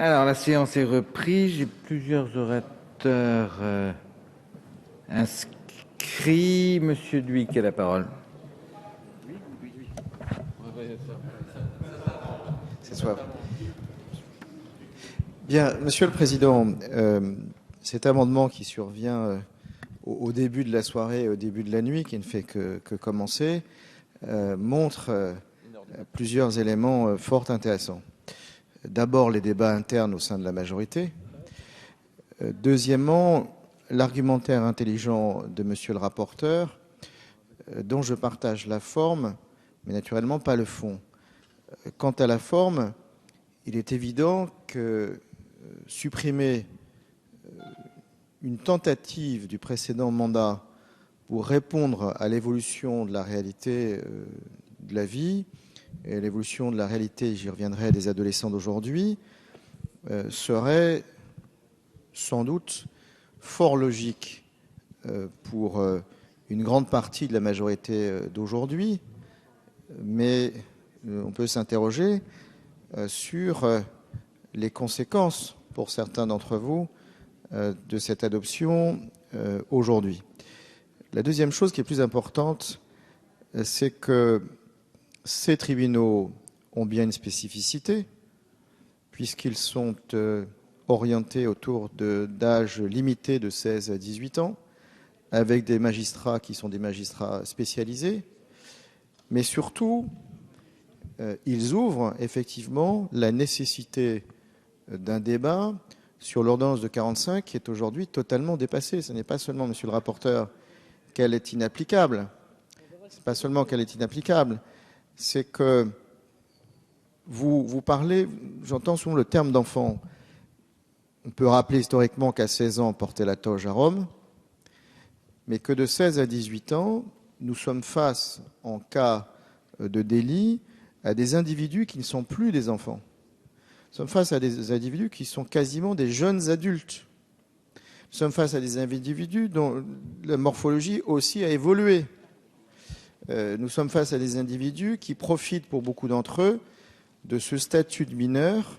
Alors, la séance est reprise. J'ai plusieurs orateurs inscrits. Monsieur Dhuicq a la parole. C'est soif. Bien, Monsieur le Président, cet amendement qui survient au début de la soirée, au début de la nuit, qui ne fait que commencer, montre plusieurs éléments fort intéressants. D'abord, les débats internes au sein de la majorité. Deuxièmement, l'argumentaire intelligent de Monsieur le rapporteur, dont je partage la forme, mais naturellement pas le fond. Quant à la forme, il est évident que supprimer une tentative du précédent mandat pour répondre à l'évolution de la réalité de la vie et l'évolution de la réalité, j'y reviendrai, des adolescents d'aujourd'hui, serait sans doute fort logique pour une grande partie de la majorité d'aujourd'hui, mais on peut s'interroger sur les conséquences pour certains d'entre vous de cette adoption aujourd'hui. La deuxième chose qui est plus importante, c'est que ces tribunaux ont bien une spécificité, puisqu'ils sont orientés autour d'âges limités de 16 à 18 ans, avec des magistrats qui sont des magistrats spécialisés, mais surtout, ils ouvrent effectivement la nécessité d'un débat sur l'ordonnance de 45 qui est aujourd'hui totalement dépassée. Ce n'est pas seulement, monsieur le rapporteur, qu'elle est inapplicable. Ce n'est pas seulement qu'elle est inapplicable, c'est que vous parlez, j'entends souvent le terme d'enfant. On peut rappeler historiquement qu'à 16 ans, on portait la toge à Rome, mais que de 16 à 18 ans, nous sommes face, en cas de délit, à des individus qui ne sont plus des enfants. Nous sommes face à des individus qui sont quasiment des jeunes adultes. Nous sommes face à des individus dont la morphologie aussi a évolué. Nous sommes face à des individus qui profitent pour beaucoup d'entre eux de ce statut de mineur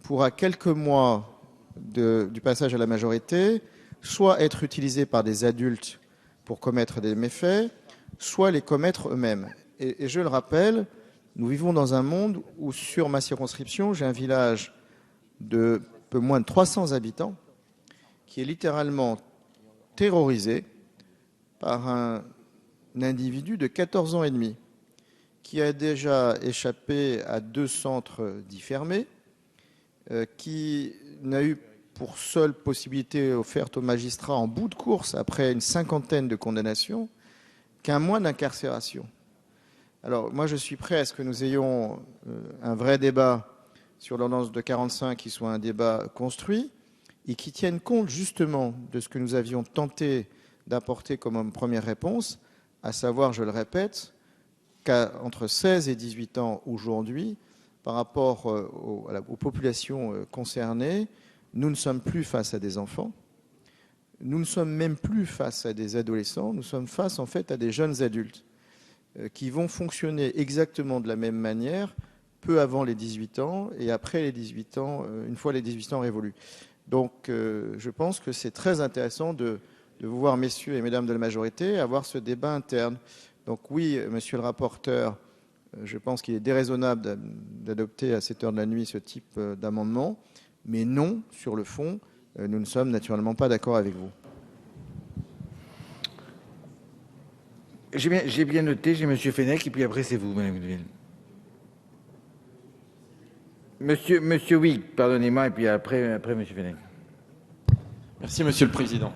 pour, à quelques mois du passage à la majorité, soit être utilisés par des adultes pour commettre des méfaits, soit les commettre eux-mêmes. Et je le rappelle, nous vivons dans un monde où, sur ma circonscription, j'ai un village de peu moins de 300 habitants qui est littéralement terrorisé par un individu de 14 ans et demi qui a déjà échappé à 2 centres dits fermés, qui n'a eu pour seule possibilité offerte aux magistrats en bout de course, après une cinquantaine de condamnations, qu'un mois d'incarcération. Alors, moi, je suis prêt à ce que nous ayons un vrai débat sur l'ordonnance de 45 qui soit un débat construit et qui tienne compte justement de ce que nous avions tenté d'apporter comme première réponse, à savoir, je le répète, qu'entre 16 et 18 ans aujourd'hui, par rapport aux populations concernées, nous ne sommes plus face à des enfants, nous ne sommes même plus face à des adolescents, nous sommes face en fait à des jeunes adultes qui vont fonctionner exactement de la même manière, peu avant les 18 ans et après les 18 ans, une fois les 18 ans révolus. Donc je pense que c'est très intéressant de vous voir, messieurs et mesdames de la majorité, avoir ce débat interne. Donc oui, monsieur le rapporteur, je pense qu'il est déraisonnable d'adopter à cette heure de la nuit ce type d'amendement, mais non, sur le fond, nous ne sommes naturellement pas d'accord avec vous. J'ai bien noté, j'ai M. Fenech, et puis après c'est vous, Mme Goudeville. Monsieur Dhuicq, pardonnez-moi, et puis après M. Fenech. Merci, Monsieur le Président.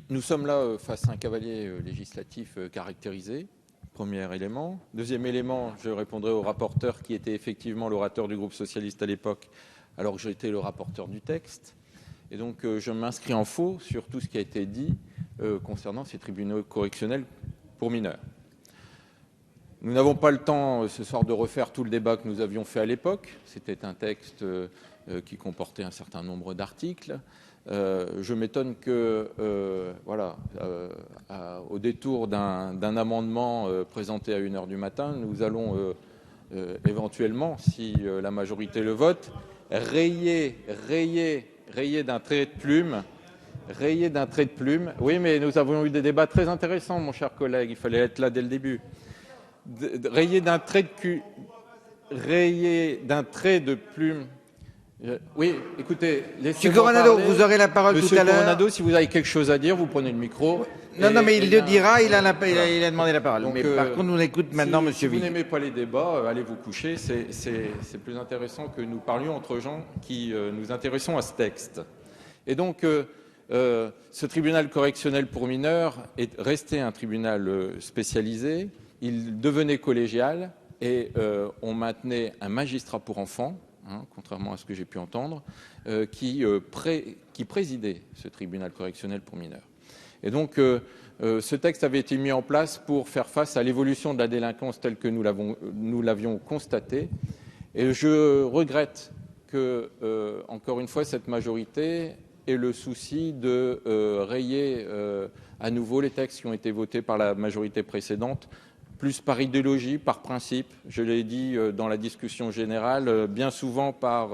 Nous sommes là face à un cavalier législatif caractérisé, premier élément. Deuxième élément, je répondrai au rapporteur qui était effectivement l'orateur du groupe socialiste à l'époque, alors que j'étais le rapporteur du texte. Et donc je m'inscris en faux sur tout ce qui a été dit concernant ces tribunaux correctionnels pour mineurs. Nous n'avons pas le temps ce soir de refaire tout le débat que nous avions fait à l'époque. C'était un texte qui comportait un certain nombre d'articles. Je m'étonne que, au détour d'un amendement présenté à 1h du matin, nous allons éventuellement, si la majorité le vote, rayer d'un trait de plume. Rayer d'un trait de plume. Oui, mais nous avons eu des débats très intéressants, mon cher collègue. Il fallait être là dès le début. Rayer d'un trait de plume. Oui, écoutez, Monsieur laissez-moi Coronado, parler. vous aurez la parole Monsieur tout à l'heure. Coronado, si vous avez quelque chose à dire, vous prenez le micro. Non, mais il le dira, il a demandé la parole. Donc, mais par contre, nous écoute maintenant si Monsieur vous Vic. n'aimez pas les débats, allez vous coucher. C'est plus intéressant que nous parlions entre gens qui nous intéressons à ce texte. Et donc, ce tribunal correctionnel pour mineurs est resté un tribunal spécialisé. Il devenait collégial et on maintenait un magistrat pour enfants, contrairement à ce que j'ai pu entendre, qui présidait ce tribunal correctionnel pour mineurs. Et donc, ce texte avait été mis en place pour faire face à l'évolution de la délinquance telle que nous l'avions constatée. Et je regrette que, encore une fois, cette majorité ait le souci de rayer à nouveau les textes qui ont été votés par la majorité précédente, plus par idéologie, par principe, je l'ai dit dans la discussion générale, bien souvent par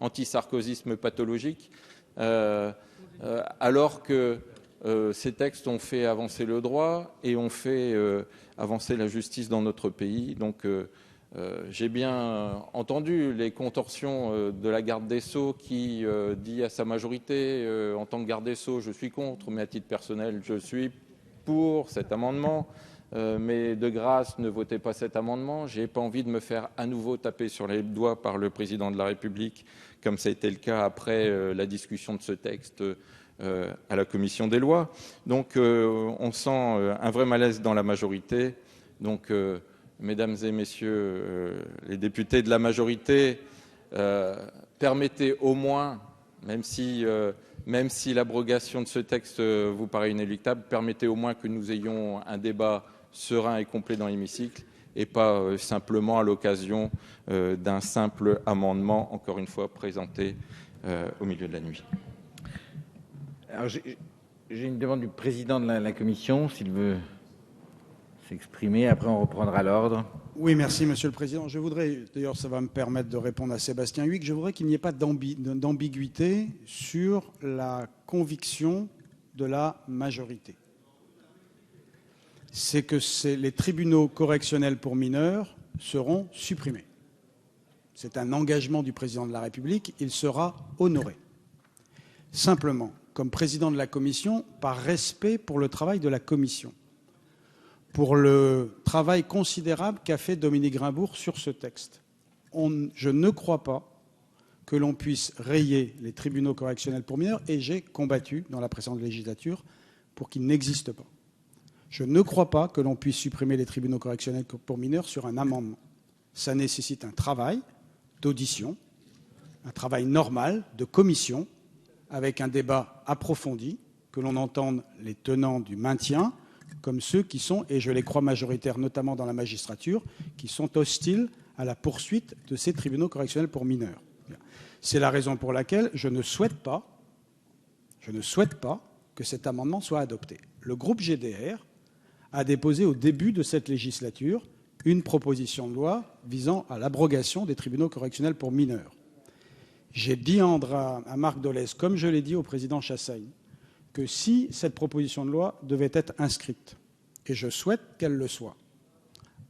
antisarkozysme pathologique, alors que ces textes ont fait avancer le droit et ont fait avancer la justice dans notre pays. Donc j'ai bien entendu les contorsions de la garde des Sceaux qui dit à sa majorité, en tant que garde des Sceaux, je suis contre, mais à titre personnel, je suis pour cet amendement. Mais de grâce, ne votez pas cet amendement. Je n'ai pas envie de me faire à nouveau taper sur les doigts par le président de la République, comme ça a été le cas après la discussion de ce texte à la commission des lois. Donc on sent un vrai malaise dans la majorité. Donc, mesdames et messieurs les députés de la majorité, permettez au moins, même si l'abrogation de ce texte vous paraît inéluctable, permettez au moins que nous ayons un débat serein et complet dans l'hémicycle et pas simplement à l'occasion d'un simple amendement, encore une fois, présenté au milieu de la nuit. Alors, j'ai une demande du président de la commission, s'il veut s'exprimer. Après, on reprendra l'ordre. Oui, merci, Monsieur le Président. Je voudrais, d'ailleurs, ça va me permettre de répondre à Sébastien Huyghe, je voudrais qu'il n'y ait pas d'ambiguïté sur la conviction de la majorité. C'est que les tribunaux correctionnels pour mineurs seront supprimés. C'est un engagement du président de la République, il sera honoré. Simplement, comme président de la commission, par respect pour le travail de la commission, pour le travail considérable qu'a fait Dominique Grimbourg sur ce texte, je ne crois pas que l'on puisse rayer les tribunaux correctionnels pour mineurs, et j'ai combattu dans la précédente législature pour qu'ils n'existent pas. Je ne crois pas que l'on puisse supprimer les tribunaux correctionnels pour mineurs sur un amendement. Ça nécessite un travail d'audition, un travail normal de commission, avec un débat approfondi, que l'on entende les tenants du maintien, comme ceux qui sont, et je les crois majoritaires, notamment dans la magistrature, qui sont hostiles à la poursuite de ces tribunaux correctionnels pour mineurs. C'est la raison pour laquelle je ne souhaite pas que cet amendement soit adopté. Le groupe GDR a déposé au début de cette législature une proposition de loi visant à l'abrogation des tribunaux correctionnels pour mineurs. J'ai dit à Marc Dolez, comme je l'ai dit au président Chassaigne, que si cette proposition de loi devait être inscrite, et je souhaite qu'elle le soit,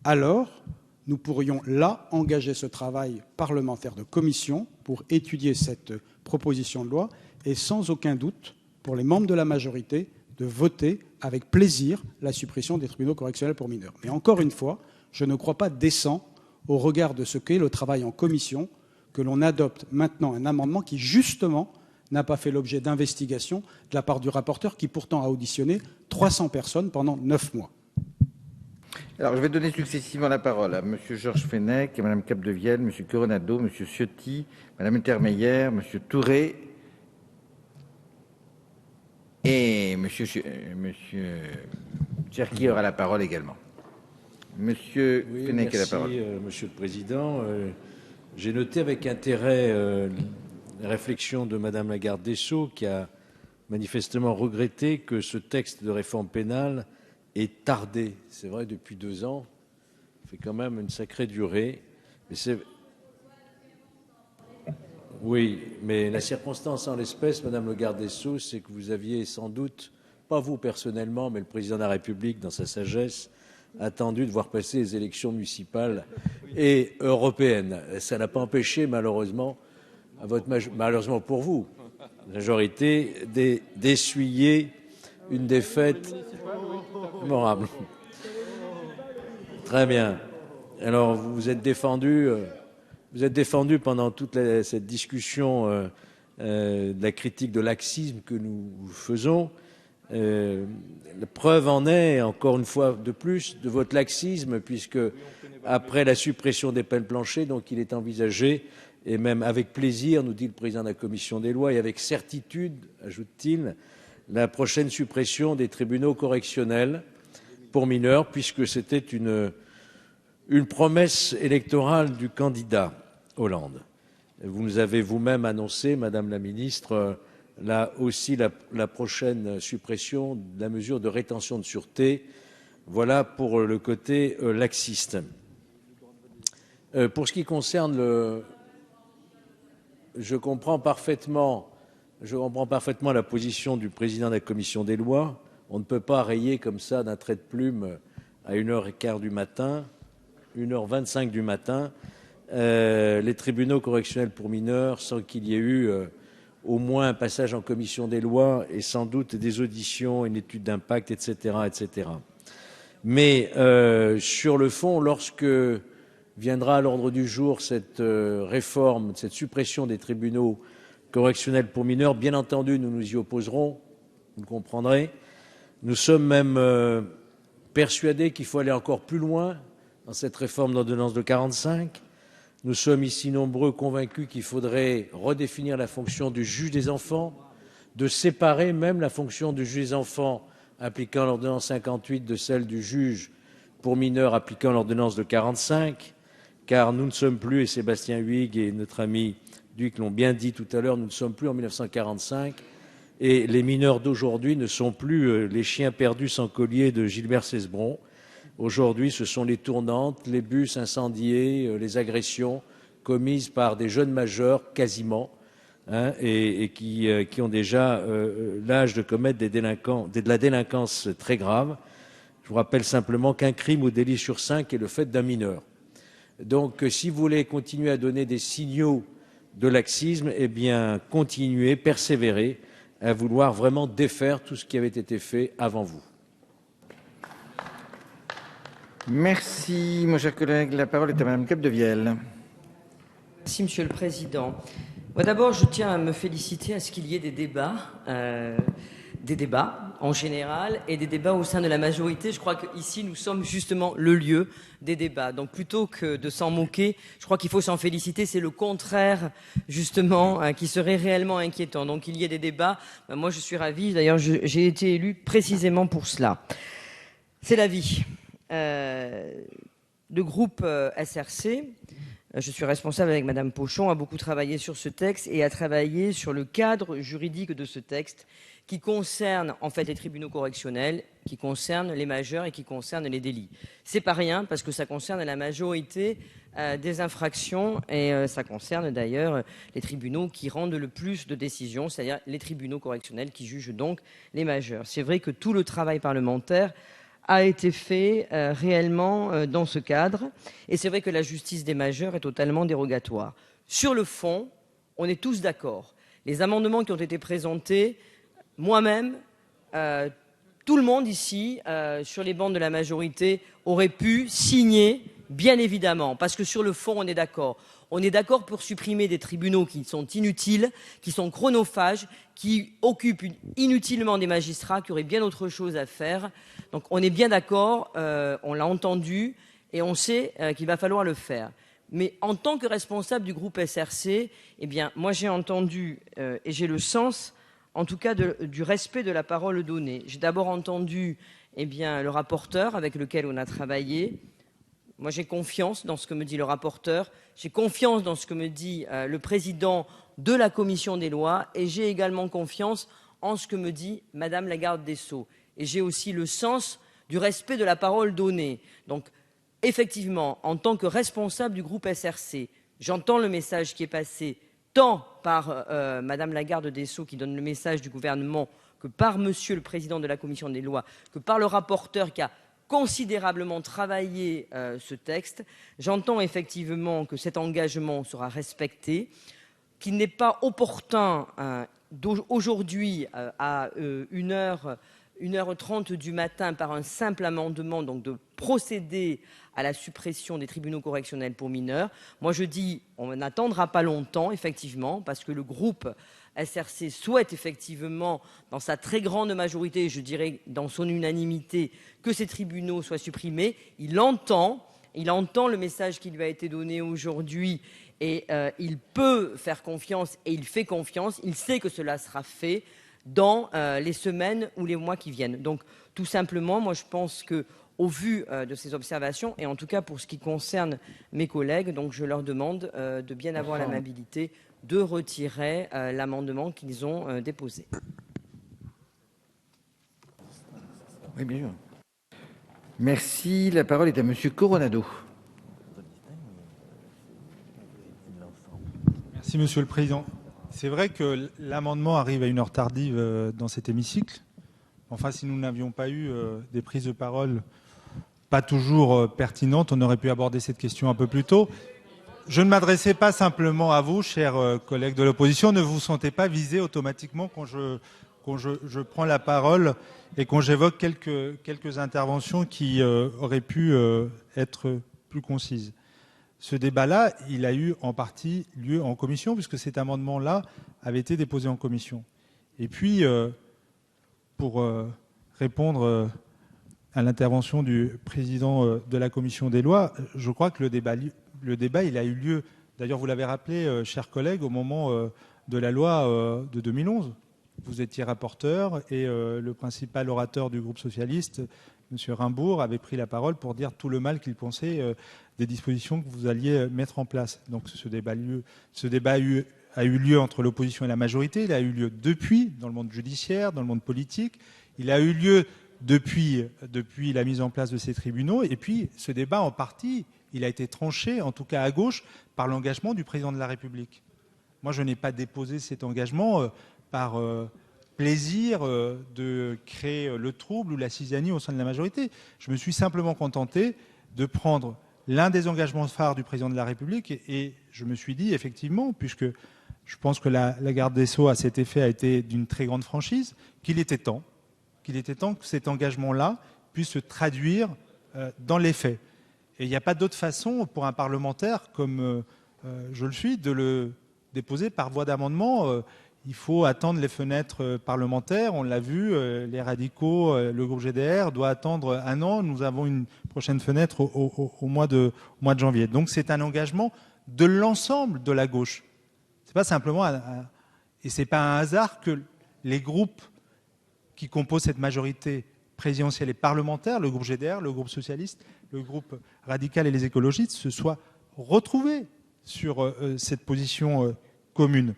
alors nous pourrions là engager ce travail parlementaire de commission pour étudier cette proposition de loi et sans aucun doute, pour les membres de la majorité, de voter avec plaisir la suppression des tribunaux correctionnels pour mineurs. Mais encore une fois, je ne crois pas décent, au regard de ce qu'est le travail en commission, que l'on adopte maintenant un amendement qui, justement, n'a pas fait l'objet d'investigation de la part du rapporteur, qui pourtant a auditionné 300 personnes pendant 9 mois. Alors, je vais donner successivement la parole à M. Georges Fenech, à Mme Capdevielle, M. Coronado, M. Ciotti, Mme Intermeyer, M. Touré et M. Cherki aura la parole également. M. Fenech a la parole. Merci, Monsieur le Président. J'ai noté avec intérêt la réflexion de Madame la garde des Sceaux, qui a manifestement regretté que ce texte de réforme pénale ait tardé. C'est vrai, depuis 2 ans, ça fait quand même une sacrée durée. Oui, mais la circonstance en l'espèce, Madame le garde des Sceaux, c'est que vous aviez sans doute, pas vous personnellement, mais le président de la République, dans sa sagesse, attendu de voir passer les élections municipales et européennes. Ça n'a pas empêché, malheureusement, malheureusement pour vous, la majorité, d'essuyer une défaite mémorable. Très bien. Alors, vous êtes défendu pendant toute cette discussion de la critique de laxisme que nous faisons. La preuve en est, encore une fois de plus, de votre laxisme, puisque après la suppression des peines planchers, donc il est envisagé, et même avec plaisir, nous dit le président de la commission des lois, et avec certitude, ajoute-t-il, la prochaine suppression des tribunaux correctionnels pour mineurs, puisque c'était une promesse électorale du candidat Hollande. Vous nous avez vous-même annoncé, Madame la ministre, là aussi la prochaine suppression de la mesure de rétention de sûreté. Voilà pour le côté laxiste. Pour ce qui concerne je comprends parfaitement la position du président de la commission des lois. On ne peut pas rayer comme ça d'un trait de plume à 1h15 du matin, 1h25 du matin, les tribunaux correctionnels pour mineurs sans qu'il y ait eu au moins un passage en commission des lois et sans doute des auditions, une étude d'impact, etc., etc. Mais sur le fond, lorsque viendra à l'ordre du jour cette réforme, cette suppression des tribunaux correctionnels pour mineurs, bien entendu, nous nous y opposerons, vous le comprendrez. Nous sommes même persuadés qu'il faut aller encore plus loin dans cette réforme d'ordonnance de 45. Nous sommes ici nombreux convaincus qu'il faudrait redéfinir la fonction du juge des enfants, de séparer même la fonction du juge des enfants appliquant l'ordonnance 58 de celle du juge pour mineurs appliquant l'ordonnance de 45, car nous ne sommes plus, et Sébastien Huyghe et notre ami Duc l'ont bien dit tout à l'heure, nous ne sommes plus en 1945, et les mineurs d'aujourd'hui ne sont plus les chiens perdus sans collier de Gilbert Cesbron. Aujourd'hui, ce sont les tournantes, les bus incendiés, les agressions commises par des jeunes majeurs, quasiment, et qui ont déjà l'âge de commettre de la délinquance très grave. Je vous rappelle simplement qu'un crime ou délit sur 5 est le fait d'un mineur. Donc, si vous voulez continuer à donner des signaux de laxisme, eh bien, continuez, persévérez à vouloir vraiment défaire tout ce qui avait été fait avant vous. Merci, mon cher collègue. La parole est à Madame Capdevielle. Merci, Monsieur le Président. Moi, d'abord, je tiens à me féliciter à ce qu'il y ait des débats en général et des débats au sein de la majorité. Je crois qu'ici, nous sommes justement le lieu des débats. Donc, plutôt que de s'en moquer, je crois qu'il faut s'en féliciter. C'est le contraire, justement, qui serait réellement inquiétant. Donc, il y ait des débats. Moi, je suis ravie. D'ailleurs, j'ai été élue précisément pour cela. C'est la vie. Le groupe SRC, je suis responsable avec Madame Pochon, a beaucoup travaillé sur ce texte et a travaillé sur le cadre juridique de ce texte qui concerne en fait les tribunaux correctionnels, qui concerne les majeurs et qui concerne les délits. C'est pas rien parce que ça concerne la majorité des infractions et ça concerne d'ailleurs les tribunaux qui rendent le plus de décisions, c'est-à-dire les tribunaux correctionnels qui jugent donc les majeurs. C'est vrai que tout le travail parlementaire a été fait réellement dans ce cadre. Et c'est vrai que la justice des majeurs est totalement dérogatoire. Sur le fond, on est tous d'accord. Les amendements qui ont été présentés, moi-même, tout le monde ici, sur les bancs de la majorité, aurait pu signer, bien évidemment, parce que sur le fond, on est d'accord. On est d'accord pour supprimer des tribunaux qui sont inutiles, qui sont chronophages, qui occupent inutilement des magistrats, qui auraient bien autre chose à faire. Donc on est bien d'accord, on l'a entendu et on sait qu'il va falloir le faire. Mais en tant que responsable du groupe SRC, eh bien, moi j'ai entendu et j'ai le sens, en tout cas, du respect de la parole donnée. J'ai d'abord entendu le rapporteur avec lequel on a travaillé. Moi, j'ai confiance dans ce que me dit le rapporteur, j'ai confiance dans ce que me dit le président de la commission des lois et j'ai également confiance en ce que me dit Madame la garde des Sceaux. Et j'ai aussi le sens du respect de la parole donnée. Donc, effectivement, en tant que responsable du groupe SRC, j'entends le message qui est passé tant par Madame la garde des Sceaux qui donne le message du gouvernement que par Monsieur le Président de la Commission des lois, que par le rapporteur qui a considérablement travaillé ce texte. J'entends effectivement que cet engagement sera respecté, qu'il n'est pas opportun aujourd'hui à 1h30 du matin par un simple amendement donc de procéder à la suppression des tribunaux correctionnels pour mineurs. Moi je dis on n'attendra pas longtemps effectivement parce que le groupe SRC souhaite effectivement dans sa très grande majorité, je dirais dans son unanimité, que ces tribunaux soient supprimés. Il entend le message qui lui a été donné aujourd'hui et il peut faire confiance et il fait confiance. Il sait que cela sera fait dans les semaines ou les mois qui viennent. Donc tout simplement, moi je pense que au vu de ces observations, et en tout cas pour ce qui concerne mes collègues, donc je leur demande de bien avoir l'amabilité de retirer l'amendement qu'ils ont déposé. Oui, bien sûr. Merci. La parole est à Monsieur Coronado. Merci Monsieur le Président. C'est vrai que l'amendement arrive à une heure tardive dans cet hémicycle. Enfin, si nous n'avions pas eu des prises de parole pas toujours pertinentes, on aurait pu aborder cette question un peu plus tôt. Je ne m'adressais pas simplement à vous, chers collègues de l'opposition. Ne vous sentez pas visés automatiquement quand je prends la parole et quand j'évoque quelques interventions qui auraient pu être plus concises. Ce débat-là, il a eu en partie lieu en commission, puisque cet amendement-là avait été déposé en commission. Et puis, pour répondre à l'intervention du président de la commission des lois, je crois que le débat, il a eu lieu, d'ailleurs vous l'avez rappelé, chers collègues, au moment de la loi de 2011. Vous étiez rapporteur et le principal orateur du groupe socialiste, M. Rimbourg, avait pris la parole pour dire tout le mal qu'il pensait des dispositions que vous alliez mettre en place. Donc ce débat a eu lieu entre l'opposition et la majorité, il a eu lieu depuis, dans le monde judiciaire, dans le monde politique, il a eu lieu depuis la mise en place de ces tribunaux, et puis ce débat en partie, il a été tranché, en tout cas à gauche, par l'engagement du président de la République. Moi, je n'ai pas déposé cet engagement par plaisir de créer le trouble ou la zizanie au sein de la majorité. Je me suis simplement contenté de prendre l'un des engagements phares du président de la République et je me suis dit, effectivement, puisque je pense que la garde des Sceaux à cet effet a été d'une très grande franchise, qu'il était temps que cet engagement-là puisse se traduire dans les faits. Et il n'y a pas d'autre façon pour un parlementaire, comme je le suis, de le déposer par voie d'amendement. Il faut attendre les fenêtres parlementaires. On l'a vu, les radicaux, le groupe GDR doit attendre 1 an. Nous avons une prochaine fenêtre au mois de janvier. Donc c'est un engagement de l'ensemble de la gauche. C'est pas simplement et c'est pas un hasard que les groupes qui composent cette majorité présidentielle et parlementaire, le groupe GDR, le groupe socialiste, le groupe radical et les écologistes, se soient retrouvés sur cette position commune.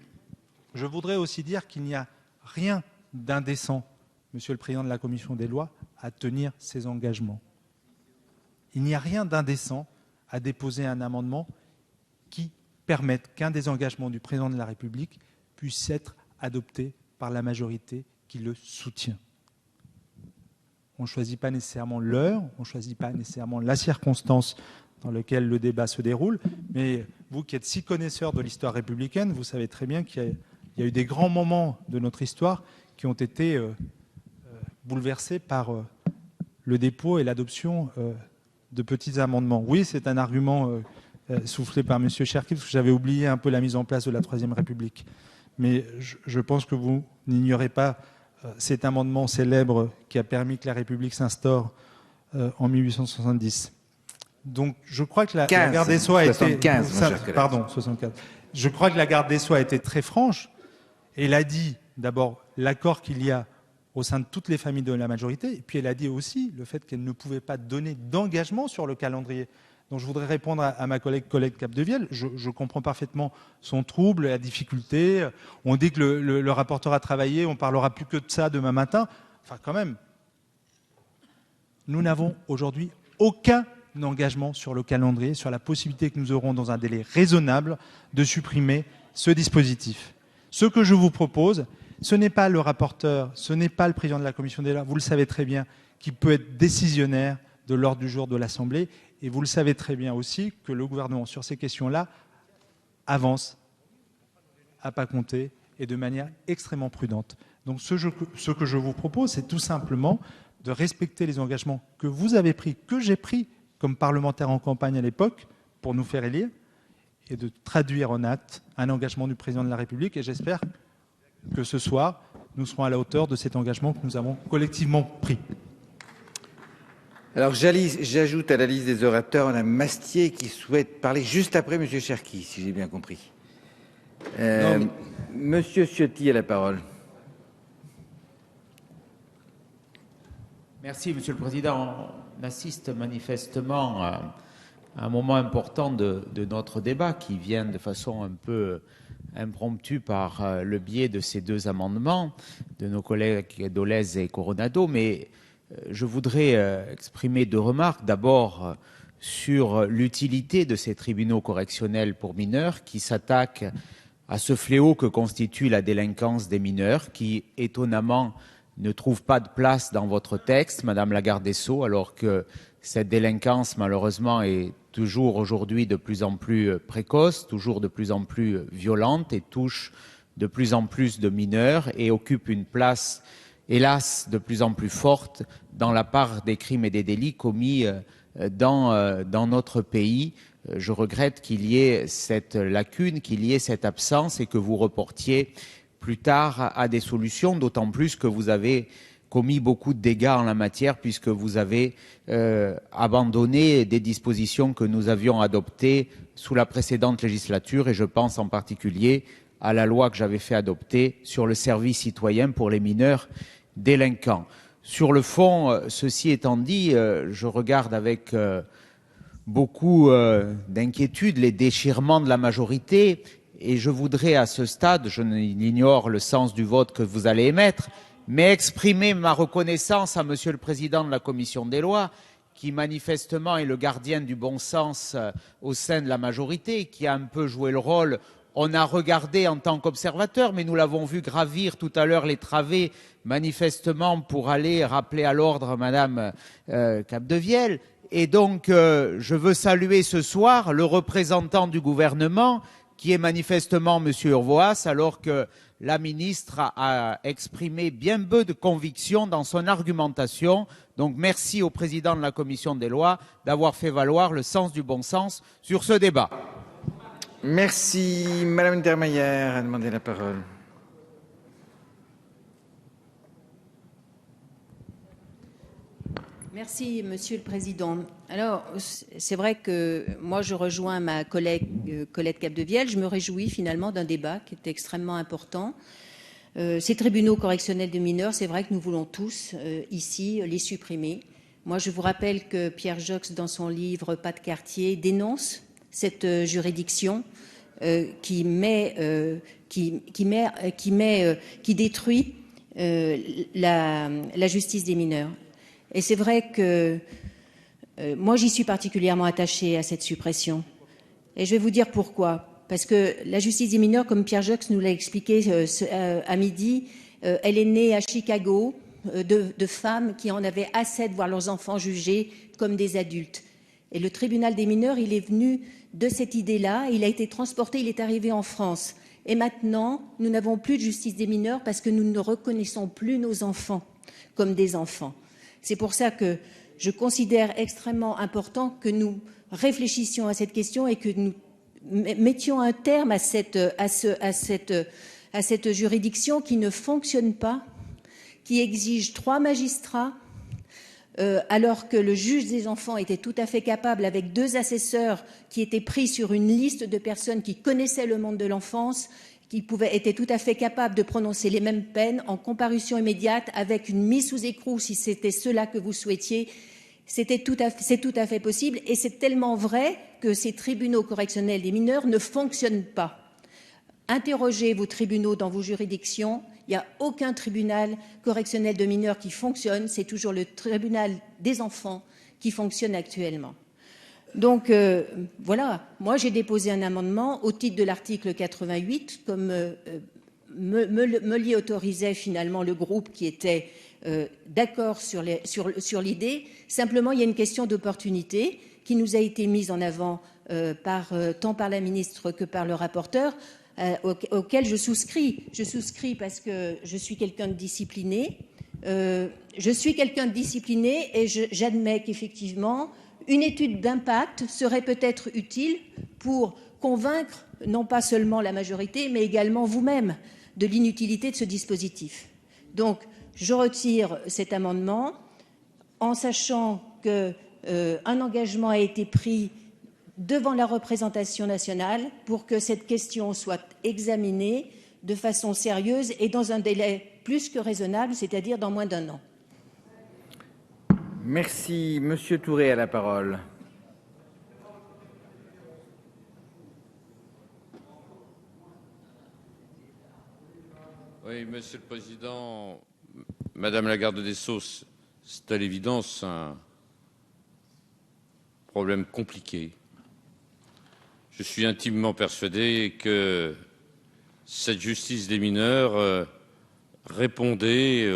Je voudrais aussi dire qu'il n'y a rien d'indécent, Monsieur le Président de la Commission des lois, à tenir ses engagements. Il n'y a rien d'indécent à déposer un amendement qui permette qu'un des engagements du Président de la République puisse être adopté par la majorité qui le soutient. On ne choisit pas nécessairement l'heure, on ne choisit pas nécessairement la circonstance dans laquelle le débat se déroule, mais vous qui êtes si connaisseurs de l'histoire républicaine, vous savez très bien qu'il y a eu des grands moments de notre histoire qui ont été bouleversés par le dépôt et l'adoption de petits amendements. Oui, c'est un argument soufflé par M. Cherki, parce que j'avais oublié un peu la mise en place de la Troisième République. Mais je pense que vous n'ignorez pas cet amendement célèbre qui a permis que la République s'instaure en 1870. Donc, je crois que la garde des Sceaux a été... 75. Je crois que la garde des Sceaux a été très franche. Et elle a dit, d'abord, l'accord qu'il y a au sein de toutes les familles de la majorité. Et puis, elle a dit aussi le fait qu'elle ne pouvait pas donner d'engagement sur le calendrier. Donc, je voudrais répondre à ma collègue Capdevielle. Je comprends parfaitement son trouble, la difficulté. On dit que le rapporteur a travaillé, on ne parlera plus que de ça demain matin. Enfin, quand même, nous n'avons aujourd'hui aucun engagement sur le calendrier, sur la possibilité que nous aurons dans un délai raisonnable de supprimer ce dispositif. Ce que je vous propose, ce n'est pas le rapporteur, ce n'est pas le président de la commission des lois, vous le savez très bien, qui peut être décisionnaire de l'ordre du jour de l'Assemblée. Et vous le savez très bien aussi que le gouvernement, sur ces questions-là, avance à pas compter et de manière extrêmement prudente. Donc ce que je vous propose, c'est tout simplement de respecter les engagements que vous avez pris, que j'ai pris comme parlementaire en campagne à l'époque pour nous faire élire, et de traduire en acte un engagement du président de la République. Et j'espère que ce soir, nous serons à la hauteur de cet engagement que nous avons collectivement pris. Alors j'ajoute à la liste des orateurs Mme Mastier qui souhaite parler juste après M. Cherki, si j'ai bien compris. Monsieur Ciotti a la parole. Merci, Monsieur le Président. On assiste manifestement à un moment important de notre débat qui vient de façon un peu impromptue par le biais de ces deux amendements de nos collègues Dolez et Coronado. Mais je voudrais exprimer deux remarques. D'abord, sur l'utilité de ces tribunaux correctionnels pour mineurs qui s'attaquent à ce fléau que constitue la délinquance des mineurs, qui étonnamment ne trouve pas de place dans votre texte, Madame la garde des Sceaux, alors que cette délinquance, malheureusement, est toujours aujourd'hui de plus en plus précoce, toujours de plus en plus violente et touche de plus en plus de mineurs et occupe une place, hélas, de plus en plus forte dans la part des crimes et des délits commis dans notre pays. Je regrette qu'il y ait cette lacune, qu'il y ait cette absence et que vous reportiez plus tard à des solutions, d'autant plus que vous avez commis beaucoup de dégâts en la matière puisque vous avez abandonné des dispositions que nous avions adoptées sous la précédente législature, et je pense en particulier à la loi que j'avais fait adopter sur le service citoyen pour les mineurs délinquants. Sur le fond, ceci étant dit, je regarde avec beaucoup d'inquiétude les déchirements de la majorité, et je voudrais à ce stade, je n'ignore le sens du vote que vous allez émettre, mais exprimer ma reconnaissance à Monsieur le Président de la Commission des lois, qui manifestement est le gardien du bon sens au sein de la majorité, qui a un peu joué le rôle. On a regardé en tant qu'observateur, mais nous l'avons vu gravir tout à l'heure les travées, manifestement pour aller rappeler à l'ordre Madame Capdevielle. Et donc, je veux saluer ce soir le représentant du gouvernement, qui est manifestement M. Urvoas, alors que la ministre a exprimé bien peu de conviction dans son argumentation. Donc merci au président de la Commission des lois d'avoir fait valoir le sens du bon sens sur ce débat. Merci. Madame Intermeyer a demandé la parole. Merci, Monsieur le Président. Alors, c'est vrai que moi, je rejoins ma collègue Colette Capdevielle. Je me réjouis finalement d'un débat qui est extrêmement important. Ces tribunaux correctionnels de mineurs, c'est vrai que nous voulons tous, ici, les supprimer. Moi, je vous rappelle que Pierre Joxe, dans son livre Pas de quartier, dénonce cette juridiction qui détruit la justice des mineurs. Et c'est vrai que moi, j'y suis particulièrement attachée à cette suppression. Et je vais vous dire pourquoi. Parce que la justice des mineurs, comme Pierre Joxe nous l'a expliqué à midi, elle est née à Chicago de femmes qui en avaient assez de voir leurs enfants jugés comme des adultes. Et le tribunal des mineurs, il est venu de cette idée-là, il a été transporté, il est arrivé en France. Et maintenant, nous n'avons plus de justice des mineurs parce que nous ne reconnaissons plus nos enfants comme des enfants. C'est pour ça que je considère extrêmement important que nous réfléchissions à cette question et que nous mettions un terme à cette juridiction qui ne fonctionne pas, qui exige 3 magistrats, alors que le juge des enfants était tout à fait capable, avec 2 assesseurs qui étaient pris sur une liste de personnes qui connaissaient le monde de l'enfance, qui étaient tout à fait capables de prononcer les mêmes peines en comparution immédiate avec une mise sous écrou si c'était cela que vous souhaitiez. C'est tout à fait possible et c'est tellement vrai que ces tribunaux correctionnels des mineurs ne fonctionnent pas. Interrogez vos tribunaux dans vos juridictions, il n'y a aucun tribunal correctionnel de mineurs qui fonctionne, c'est toujours le tribunal des enfants qui fonctionne actuellement. Donc, voilà, moi j'ai déposé un amendement au titre de l'article 88, comme me l'y autorisait finalement le groupe qui était d'accord sur l'idée. Simplement, il y a une question d'opportunité qui nous a été mise en avant tant par la ministre que par le rapporteur, auquel je souscris. Je souscris parce que je suis quelqu'un de discipliné. Et j'admets qu'effectivement, une étude d'impact serait peut-être utile pour convaincre non pas seulement la majorité, mais également vous-même de l'inutilité de ce dispositif. Donc, je retire cet amendement en sachant qu'un engagement a été pris devant la représentation nationale pour que cette question soit examinée de façon sérieuse et dans un délai plus que raisonnable, c'est-à-dire dans moins d'1 an. Merci. Monsieur Touré a la parole. Oui, Monsieur le Président, Madame la garde des Sceaux, c'est à l'évidence un problème compliqué. Je suis intimement persuadé que cette justice des mineurs répondait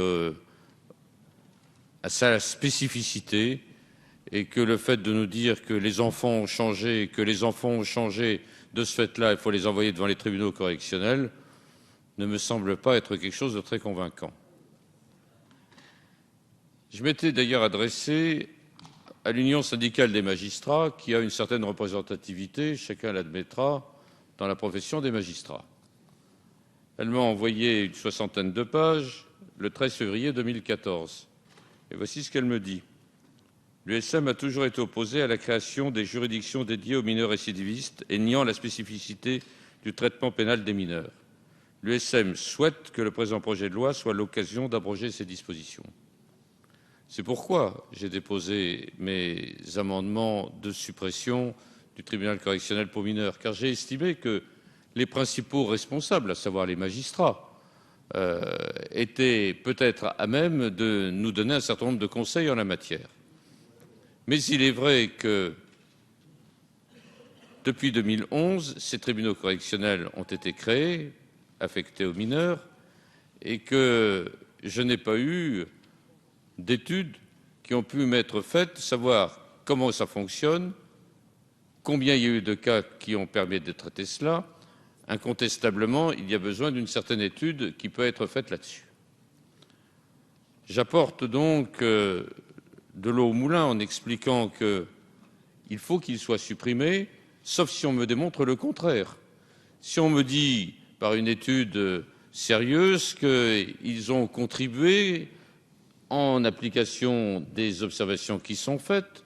à sa spécificité et que le fait de nous dire que les enfants ont changé, de ce fait-là, il faut les envoyer devant les tribunaux correctionnels, ne me semble pas être quelque chose de très convaincant. Je m'étais d'ailleurs adressé à l'Union syndicale des magistrats, qui a une certaine représentativité, chacun l'admettra, dans la profession des magistrats. Elle m'a envoyé une 60aine de pages le 13 février 2014. Et voici ce qu'elle me dit. L'USM a toujours été opposé à la création des juridictions dédiées aux mineurs récidivistes et niant la spécificité du traitement pénal des mineurs. L'USM souhaite que le présent projet de loi soit l'occasion d'abroger ces dispositions. C'est pourquoi j'ai déposé mes amendements de suppression du tribunal correctionnel pour mineurs, car j'ai estimé que les principaux responsables, à savoir les magistrats, étaient peut-être à même de nous donner un certain nombre de conseils en la matière. Mais il est vrai que depuis 2011, ces tribunaux correctionnels ont été créés, affectés aux mineurs, et que je n'ai pas eu d'études qui ont pu m'être faites, savoir comment ça fonctionne, combien il y a eu de cas qui ont permis de traiter cela. Incontestablement, il y a besoin d'une certaine étude qui peut être faite là-dessus. J'apporte donc de l'eau au moulin en expliquant qu'il faut qu'il soit supprimé, sauf si on me démontre le contraire. Si on me dit par une étude sérieuse qu'ils ont contribué en application des observations qui sont faites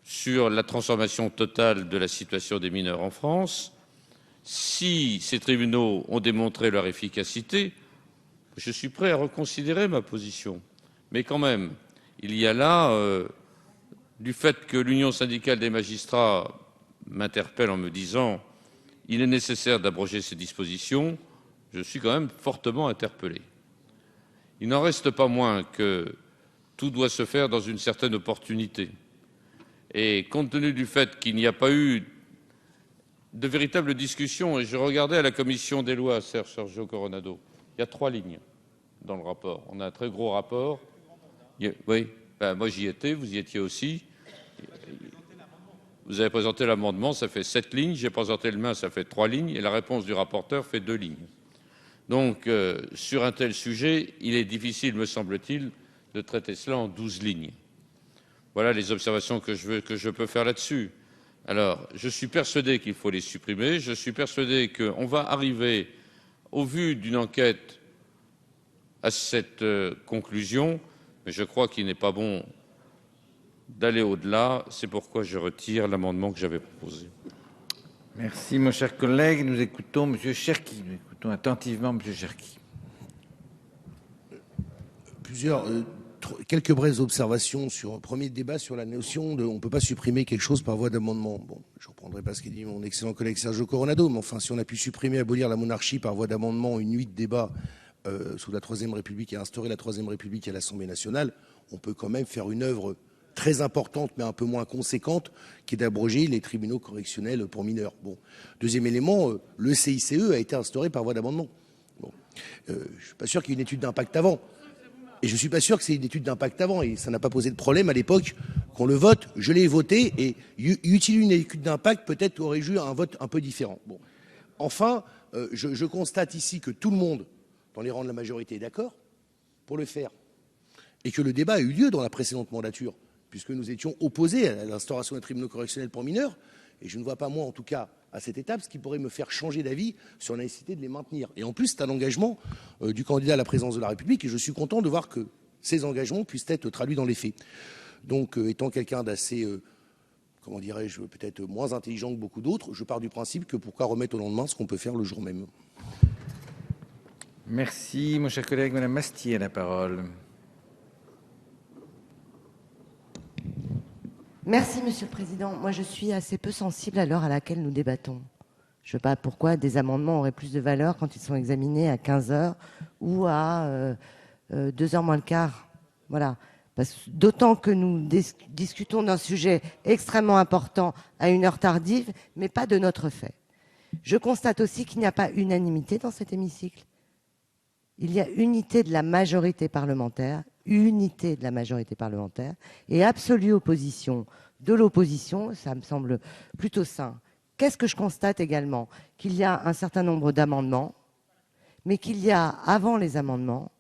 sur la transformation totale de la situation des mineurs en France, si ces tribunaux ont démontré leur efficacité, je suis prêt à reconsidérer ma position. Mais quand même, il y a là, du fait que l'Union syndicale des magistrats m'interpelle en me disant « il est nécessaire d'abroger ces dispositions », je suis quand même fortement interpellé. Il n'en reste pas moins que tout doit se faire dans une certaine opportunité. Et compte tenu du fait qu'il n'y a pas eu de véritable discussion, et je regardais à la commission des lois, Sergio Coronado, il y a 3 lignes dans le rapport. On a un très gros rapport. Oui, moi j'y étais, vous y étiez aussi. Vous avez présenté l'amendement, ça fait 7 lignes. J'ai présenté le mien, ça fait 3 lignes. Et la réponse du rapporteur fait 2 lignes. Donc, sur un tel sujet, il est difficile, me semble-t-il, de traiter cela en 12 lignes. Voilà les observations que je peux faire là-dessus. Alors, je suis persuadé qu'il faut les supprimer. Je suis persuadé qu'on va arriver, au vu d'une enquête, à cette conclusion. Mais je crois qu'il n'est pas bon d'aller au-delà. C'est pourquoi je retire l'amendement que j'avais proposé. Merci, mon cher collègue. Nous écoutons M. Cherki. Nous écoutons attentivement M. Cherki. Quelques brèves observations sur un premier débat sur la notion de on ne peut pas supprimer quelque chose par voie d'amendement. Bon, je ne reprendrai pas ce qu'a dit mon excellent collègue Sergio Coronado, mais enfin, si on a pu supprimer, abolir la monarchie par voie d'amendement, une nuit de débat sous la Troisième République et instaurer la Troisième République à l'Assemblée nationale, on peut quand même faire une œuvre très importante, mais un peu moins conséquente, qui est d'abroger les tribunaux correctionnels pour mineurs. Bon. Deuxième élément, le CICE a été instauré par voie d'amendement. Bon. Je ne suis pas sûr qu'il y ait une étude d'impact avant. Et je ne suis pas sûr que c'est une étude d'impact avant. Et ça n'a pas posé de problème à l'époque qu'on le vote. Je l'ai voté et utiliser une étude d'impact peut-être aurait eu un vote un peu différent. Bon. Enfin, je constate ici que tout le monde, dans les rangs de la majorité, est d'accord pour le faire. Et que le débat a eu lieu dans la précédente mandature, puisque nous étions opposés à l'instauration des tribunaux correctionnels pour mineurs. Et je ne vois pas, moi, en tout cas, à cette étape, ce qui pourrait me faire changer d'avis sur la nécessité de les maintenir. Et en plus, c'est un engagement du candidat à la présidence de la République, et je suis content de voir que ces engagements puissent être traduits dans les faits. Donc, étant quelqu'un d'assez, comment dirais-je, peut-être moins intelligent que beaucoup d'autres, je pars du principe que pourquoi remettre au lendemain ce qu'on peut faire le jour même. Merci, mon cher collègue. Madame Mastier a la parole. Merci, Monsieur le Président. Moi, je suis assez peu sensible à l'heure à laquelle nous débattons. Je ne sais pas pourquoi des amendements auraient plus de valeur quand ils sont examinés à 15h ou à 2h moins le quart. Voilà. D'autant que nous discutons d'un sujet extrêmement important à une heure tardive, mais pas de notre fait. Je constate aussi qu'il n'y a pas unanimité dans cet hémicycle. Il y a unité de la majorité parlementaire, et absolue opposition de l'opposition, ça me semble plutôt sain. Qu'est-ce que je constate également? Qu'il y a un certain nombre d'amendements, mais qu'il y a, avant les amendements,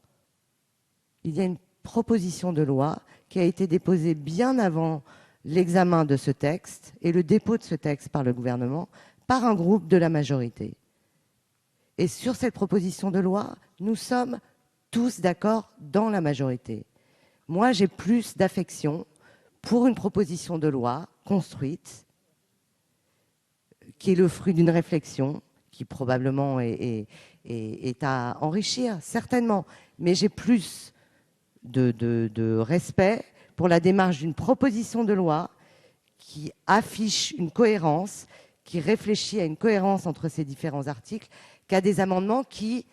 il y a une proposition de loi qui a été déposée bien avant l'examen de ce texte et le dépôt de ce texte par le gouvernement, par un groupe de la majorité. Et sur cette proposition de loi, nous sommes tous d'accord dans la majorité. Moi, j'ai plus d'affection pour une proposition de loi construite, qui est le fruit d'une réflexion, qui probablement est à enrichir, certainement. Mais j'ai plus de respect pour la démarche d'une proposition de loi qui affiche une cohérence, qui réfléchit à une cohérence entre ces différents articles, qu'à des amendements qui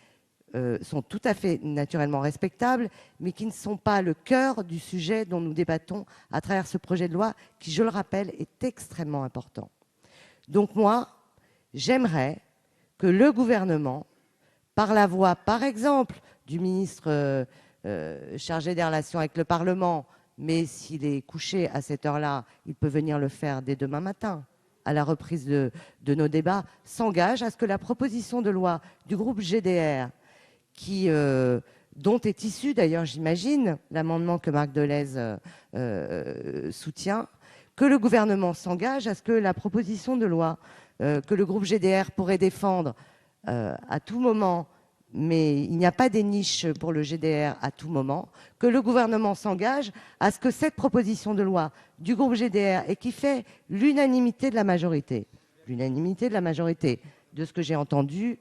sont tout à fait naturellement respectables, mais qui ne sont pas le cœur du sujet dont nous débattons à travers ce projet de loi, qui, je le rappelle, est extrêmement important. Donc moi, j'aimerais que le gouvernement, par la voix, par exemple, du ministre chargé des relations avec le Parlement, mais s'il est couché à cette heure-là, il peut venir le faire dès demain matin, à la reprise de nos débats, s'engage à ce que la proposition de loi du groupe GDR, dont est issu d'ailleurs, j'imagine, l'amendement que Marc Delez soutient, que le gouvernement s'engage à ce que la proposition de loi que le groupe GDR pourrait défendre à tout moment, mais il n'y a pas des niches pour le GDR à tout moment, que le gouvernement s'engage à ce que cette proposition de loi du groupe GDR, et qui fait l'unanimité de la majorité de ce que j'ai entendu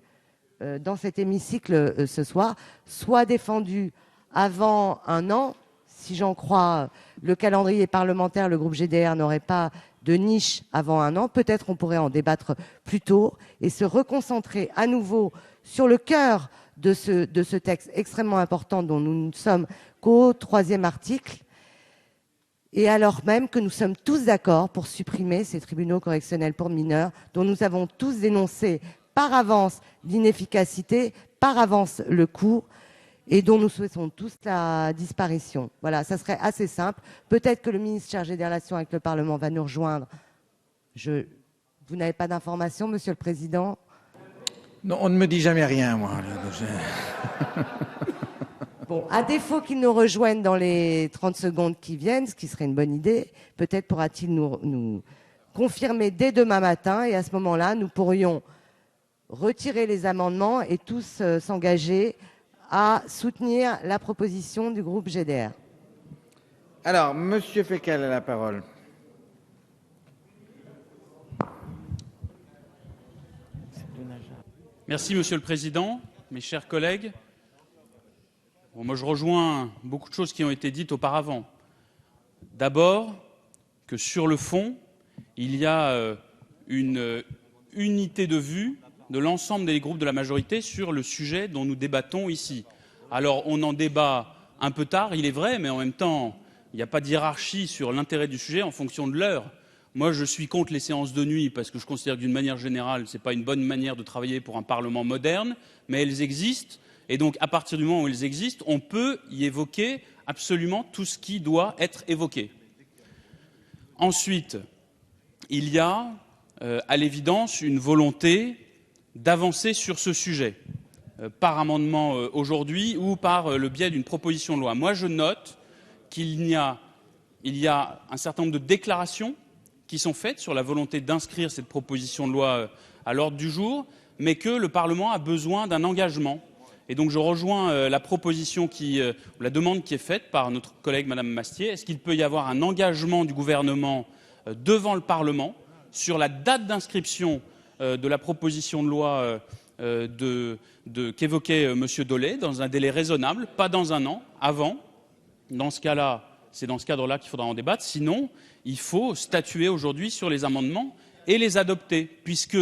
dans cet hémicycle ce soir, soit défendue avant un an. Si j'en crois le calendrier parlementaire, le groupe GDR n'aurait pas de niche avant un an. Peut-être on pourrait en débattre plus tôt et se reconcentrer à nouveau sur le cœur de ce texte extrêmement important dont nous ne sommes qu'au 3e article, et alors même que nous sommes tous d'accord pour supprimer ces tribunaux correctionnels pour mineurs dont nous avons tous dénoncé par avance l'inefficacité, par avance le coût, et dont nous souhaitons tous la disparition. Voilà, ça serait assez simple. Peut-être que le ministre chargé des relations avec le Parlement va nous rejoindre. Vous n'avez pas d'informations, Monsieur le Président? Non, on ne me dit jamais rien, moi. Bon, à défaut qu'il nous rejoigne dans les 30 secondes qui viennent, ce qui serait une bonne idée, peut-être pourra-t-il nous confirmer dès demain matin, et à ce moment-là, nous pourrions retirer les amendements et tous s'engager à soutenir la proposition du groupe GDR. Alors, Monsieur Fécal a la parole. Merci, Monsieur le Président, mes chers collègues. Bon, moi, je rejoins beaucoup de choses qui ont été dites auparavant. D'abord, que sur le fond, il y a une unité de vue de l'ensemble des groupes de la majorité sur le sujet dont nous débattons ici. Alors, on en débat un peu tard, il est vrai, mais en même temps, Il n'y a pas de hiérarchie sur l'intérêt du sujet en fonction de l'heure. Moi, je suis contre les séances de nuit parce que je considère que d'une manière générale, ce n'est pas une bonne manière de travailler pour un Parlement moderne, mais elles existent. Et donc, à partir du moment où elles existent, on peut y évoquer absolument tout ce qui doit être évoqué. Ensuite, il y a, à l'évidence, une volonté d'avancer sur ce sujet, par amendement aujourd'hui ou par le biais d'une proposition de loi. Moi, je note qu'il y a un certain nombre de déclarations qui sont faites sur la volonté d'inscrire cette proposition de loi à l'ordre du jour, mais que le Parlement a besoin d'un engagement. Et donc je rejoins la proposition la demande qui est faite par notre collègue Madame Mastier. Est-ce qu'il peut y avoir un engagement du gouvernement devant le Parlement sur la date d'inscription de la proposition de loi qu'évoquait Monsieur Dollet, dans un délai raisonnable, pas dans un an, avant. Dans ce cas-là, c'est dans ce cadre-là qu'il faudra en débattre. Sinon, il faut statuer aujourd'hui sur les amendements et les adopter, puisque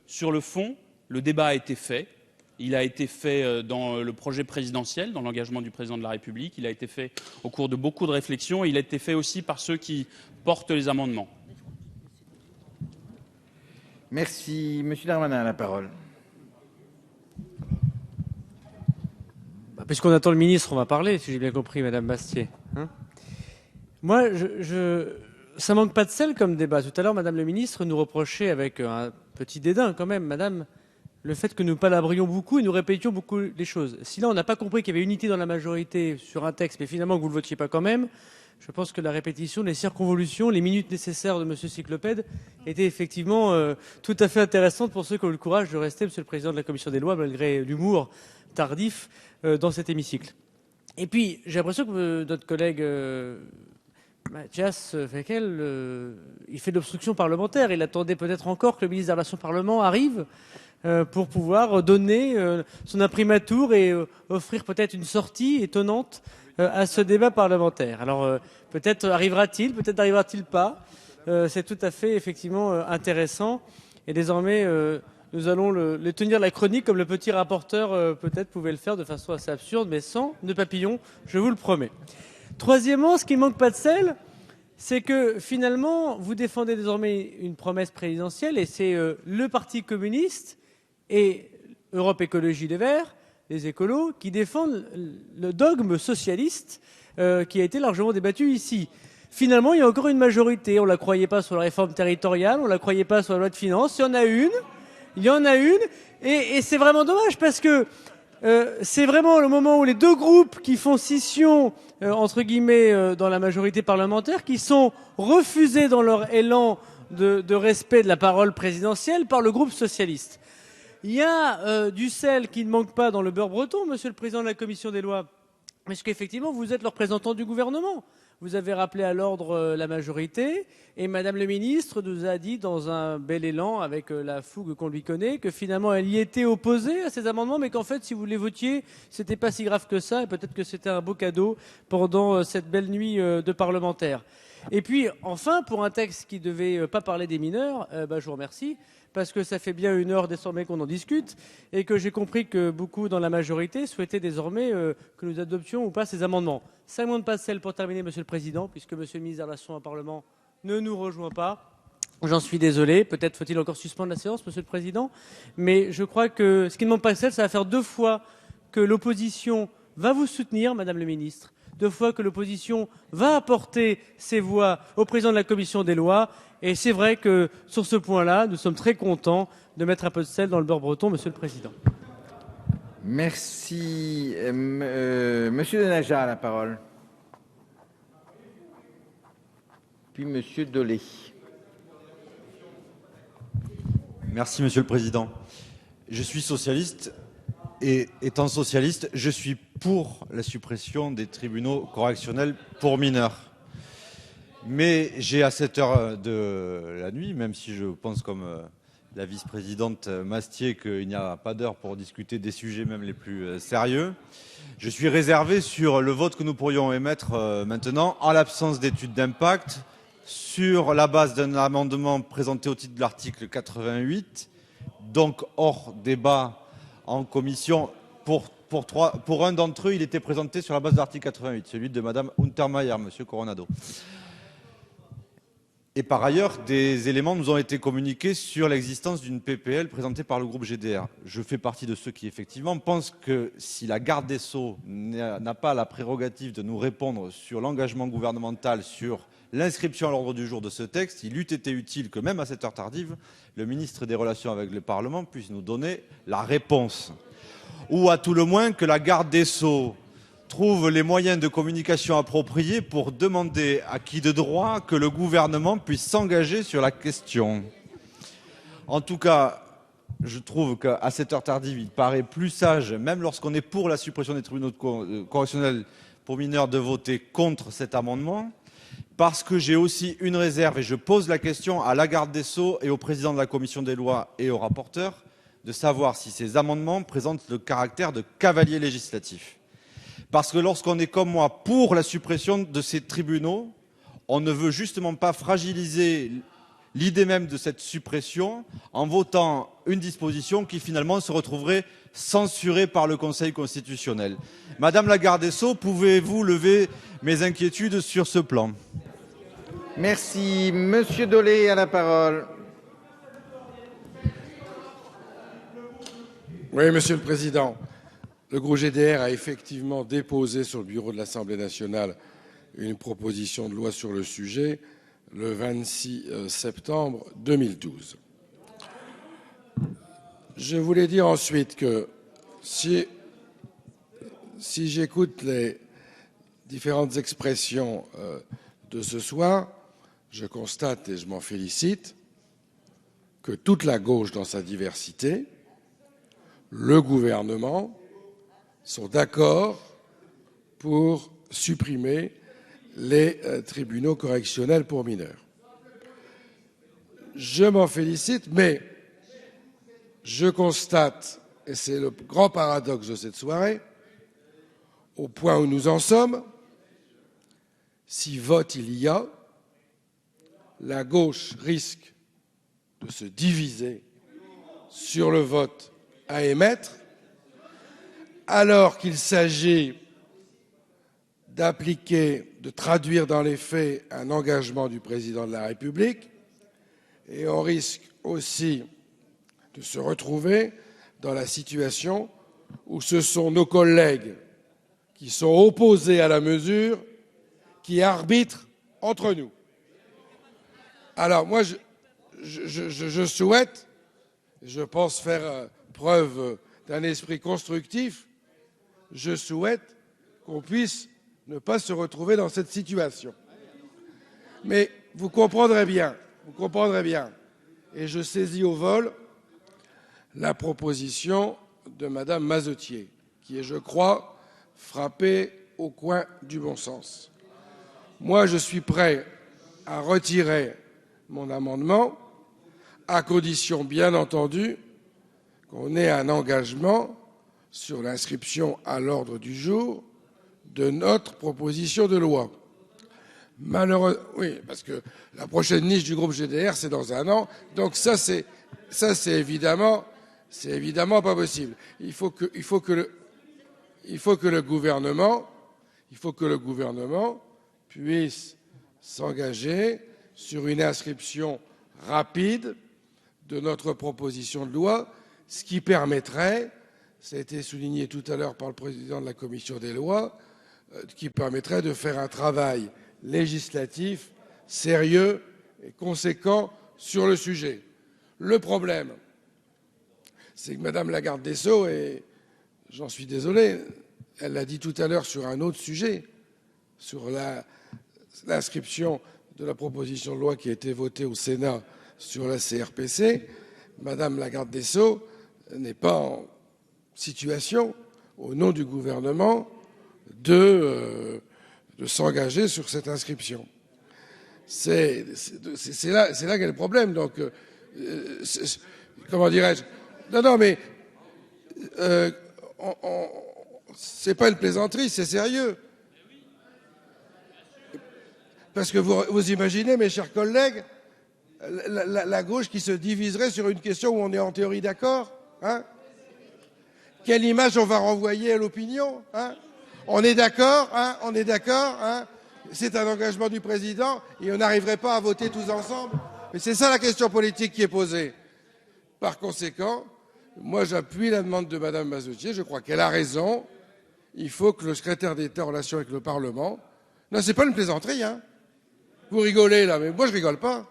sur le fond, le débat a été fait. Il a été fait dans le projet présidentiel, dans l'engagement du président de la République. Il a été fait au cours de beaucoup de réflexions. Et il a été fait aussi par ceux qui portent les amendements. Merci. Monsieur Darmanin a la parole. Puisqu'on attend le ministre, on va parler, si j'ai bien compris, Madame Bastier. Moi, ça manque pas de sel comme débat. Tout à l'heure, Madame le ministre nous reprochait avec un petit dédain quand même, Madame, le fait que nous palabrions beaucoup et nous répétions beaucoup les choses. Si là, on n'a pas compris qu'il y avait unité dans la majorité sur un texte, mais finalement que vous ne le votiez pas quand même, je pense que la répétition, les circonvolutions, les minutes nécessaires de Monsieur Cyclopède étaient effectivement tout à fait intéressantes pour ceux qui ont eu le courage de rester, Monsieur le Président de la Commission des lois, malgré l'humour tardif dans cet hémicycle. Et puis, j'ai l'impression que notre collègue Mathias Fekl, il fait de l'obstruction parlementaire. Il attendait peut-être encore que le ministre des Relations Parlement arrive pour pouvoir donner son imprimatur et offrir peut-être une sortie étonnante à ce débat parlementaire. Alors, peut-être arrivera-t-il, peut-être n'arrivera-t-il pas. C'est tout à fait, effectivement, intéressant. Et désormais, nous allons le tenir la chronique comme le petit rapporteur peut-être pouvait le faire de façon assez absurde, mais sans nœud papillon, je vous le promets. Troisièmement, ce qui ne manque pas de sel, c'est que finalement, vous défendez désormais une promesse présidentielle et c'est le Parti communiste et Europe Écologie Les Verts, les écolos, qui défendent le dogme socialiste qui a été largement débattu ici. Finalement, il y a encore une majorité. On ne la croyait pas sur la réforme territoriale, on ne la croyait pas sur la loi de finances. Il y en a une, et c'est vraiment dommage parce que c'est vraiment le moment où les deux groupes qui font scission, entre guillemets, dans la majorité parlementaire, qui sont refusés dans leur élan de respect de la parole présidentielle par le groupe socialiste. Il y a du sel qui ne manque pas dans le beurre breton, Monsieur le Président de la Commission des lois, parce qu'effectivement, vous êtes le représentant du gouvernement. Vous avez rappelé à l'ordre la majorité et Madame le ministre nous a dit dans un bel élan, avec la fougue qu'on lui connaît, que finalement elle y était opposée à ces amendements, mais qu'en fait si vous les votiez, c'était pas si grave que ça et peut-être que c'était un beau cadeau pendant cette belle nuit de parlementaires. Et puis enfin, pour un texte qui devait pas parler des mineurs, je vous remercie. Parce que ça fait bien 1 heure désormais qu'on en discute et que j'ai compris que beaucoup dans la majorité souhaitaient désormais que nous adoptions ou pas ces amendements. 5 mois de pas de sel pour terminer, Monsieur le Président, puisque Monsieur le ministre des Relations au Parlement ne nous rejoint pas. J'en suis désolé. Peut-être faut-il encore suspendre la séance, Monsieur le Président. Mais je crois que ce qui ne manque pas de sel, ça va faire 2 fois que l'opposition va vous soutenir, Madame le ministre. 2 fois que l'opposition va apporter ses voix au Président de la Commission des lois. Et c'est vrai que sur ce point-là, nous sommes très contents de mettre un peu de sel dans le beurre breton, Monsieur le Président. Merci. Monsieur Denaja a la parole. Puis Monsieur Dollet. Merci Monsieur le Président. Je suis socialiste et étant socialiste, je suis pour la suppression des tribunaux correctionnels pour mineurs. Mais j'ai à cette heure de la nuit, même si je pense comme la vice-présidente Mastier qu'il n'y a pas d'heure pour discuter des sujets même les plus sérieux, je suis réservé sur le vote que nous pourrions émettre maintenant en l'absence d'études d'impact sur la base d'un amendement présenté au titre de l'article 88, donc hors débat en commission Pour un d'entre eux, il était présenté sur la base de l'article 88, celui de Madame Untermaier, Monsieur Coronado. Et par ailleurs, des éléments nous ont été communiqués sur l'existence d'une PPL présentée par le groupe GDR. Je fais partie de ceux qui, effectivement, pensent que si la garde des Sceaux n'a pas la prérogative de nous répondre sur l'engagement gouvernemental, sur l'inscription à l'ordre du jour de ce texte, il eût été utile que, même à cette heure tardive, le ministre des Relations avec le Parlement puisse nous donner la réponse. Ou à tout le moins que la garde des Sceaux trouve les moyens de communication appropriés pour demander à qui de droit que le gouvernement puisse s'engager sur la question. En tout cas, je trouve qu'à cette heure tardive, il paraît plus sage, même lorsqu'on est pour la suppression des tribunaux correctionnels pour mineurs, de voter contre cet amendement, parce que j'ai aussi une réserve, et je pose la question à la garde des Sceaux et au président de la commission des lois et au rapporteur, de savoir si ces amendements présentent le caractère de cavalier législatif. Parce que lorsqu'on est comme moi pour la suppression de ces tribunaux, on ne veut justement pas fragiliser l'idée même de cette suppression en votant une disposition qui finalement se retrouverait censurée par le Conseil constitutionnel. Madame la garde des Sceaux, pouvez-vous lever mes inquiétudes sur ce plan? Merci. Monsieur Dolé a la parole. Oui, Monsieur le Président. Le groupe GDR a effectivement déposé sur le bureau de l'Assemblée nationale une proposition de loi sur le sujet le 26 septembre 2012. Je voulais dire ensuite que si j'écoute les différentes expressions de ce soir, je constate, et je m'en félicite, que toute la gauche dans sa diversité, le gouvernement, sont d'accord pour supprimer les tribunaux correctionnels pour mineurs. Je m'en félicite, mais je constate, et c'est le grand paradoxe de cette soirée, au point où nous en sommes, si vote il y a, la gauche risque de se diviser sur le vote à émettre, alors qu'il s'agit d'appliquer, de traduire dans les faits un engagement du président de la République, et on risque aussi de se retrouver dans la situation où ce sont nos collègues qui sont opposés à la mesure qui arbitrent entre nous. Alors moi, je souhaite, je pense faire preuve d'un esprit constructif, je souhaite qu'on puisse ne pas se retrouver dans cette situation. Mais vous comprendrez bien, et je saisis au vol la proposition de Madame Mazetier, qui est, je crois, frappée au coin du bon sens. Moi, je suis prêt à retirer mon amendement, à condition, bien entendu, qu'on ait un engagement sur l'inscription à l'ordre du jour de notre proposition de loi. Malheureusement, oui, parce que la prochaine niche du groupe GDR, c'est dans un an, donc ça, c'est évidemment pas possible. Il faut que le gouvernement puisse s'engager sur une inscription rapide de notre proposition de loi, ce qui permettrait, ça a été souligné tout à l'heure par le président de la commission des lois, qui permettrait de faire un travail législatif sérieux et conséquent sur le sujet. Le problème, c'est que Madame la garde des Sceaux, et j'en suis désolé, elle l'a dit tout à l'heure sur un autre sujet, sur l'inscription de la proposition de loi qui a été votée au Sénat sur la CRPC, Madame la garde des Sceaux n'est pas en situation, au nom du gouvernement, de s'engager sur cette inscription. C'est là qu'est le problème. Donc, comment dirais-je? Non, mais c'est pas une plaisanterie, c'est sérieux. Parce que vous imaginez, mes chers collègues, la gauche qui se diviserait sur une question où on est en théorie d'accord, hein? Quelle image on va renvoyer à l'opinion, hein? On est d'accord, hein? On est d'accord, hein? C'est un engagement du président et on n'arriverait pas à voter tous ensemble. Mais c'est ça la question politique qui est posée. Par conséquent, moi j'appuie la demande de Madame Mazetier, je crois qu'elle a raison. Il faut que le secrétaire d'État en relation avec le Parlement... Non, c'est pas une plaisanterie, hein? Vous rigolez là, mais moi je rigole pas.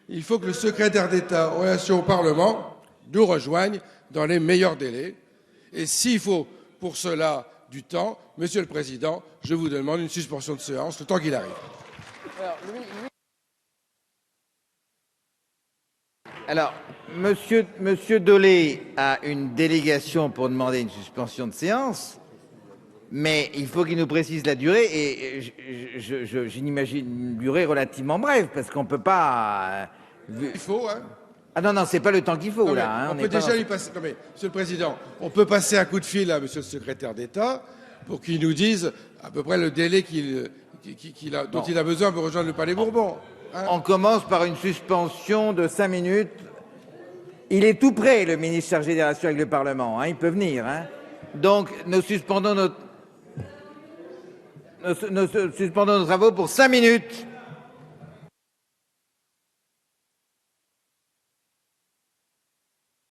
Il faut que le secrétaire d'État en relation au Parlement nous rejoigne dans les meilleurs délais. Et s'il faut pour cela du temps, Monsieur le Président, je vous demande une suspension de séance le temps qu'il arrive. Alors, Monsieur Dolé a une délégation pour demander une suspension de séance, mais il faut qu'il nous précise la durée, et je n'imagine une durée relativement brève, parce qu'on ne peut pas... Il faut, hein? Ah non, c'est pas le temps qu'il faut, non, là. Hein, on peut déjà lui passer... Non mais, Monsieur le Président, on peut passer un coup de fil à Monsieur le secrétaire d'État pour qu'il nous dise à peu près le délai dont il a besoin pour rejoindre le Palais Bourbon. Hein? On commence par une suspension de 5 minutes. Il est tout prêt, le ministre chargé des relations avec le Parlement. Hein, il peut venir. Hein. Donc, nous suspendons nos travaux pour 5 minutes.